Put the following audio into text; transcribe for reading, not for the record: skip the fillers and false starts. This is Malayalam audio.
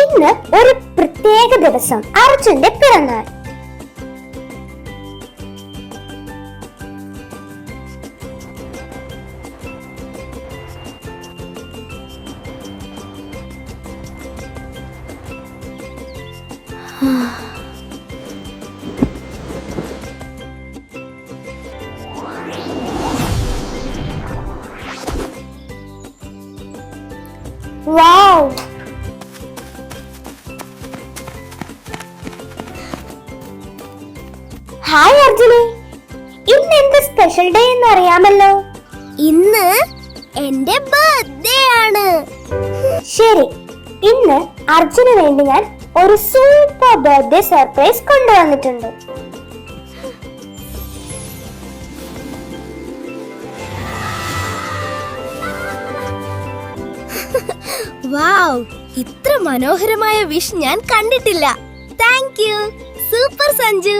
ഇന്ന് ഒരു പ്രത്യേക ദിവസം, അർജുന്റെ പിറന്നാൾ. വൗ! ഹായ് അർജുനെ, ഇന്ന് എന്ത് സ്പെഷ്യൽ ഡേ എന്ന് അറിയാമല്ലോ? ഇന്ന് എന്റെ ബർത്ത്ഡേ ആണ്. ശരി, ഇന്ന് അർജുന് വേണ്ടി ഞാൻ ഒരു സൂപ്പർ ബർത്ത്ഡേ സർപ്രൈസ് കൊണ്ടുവന്നിട്ടുണ്ട്. വാവ്, ഇത്ര മനോഹരമായ വിഷ് ഞാൻ കണ്ടിട്ടില്ല. Thank you, super Sanju.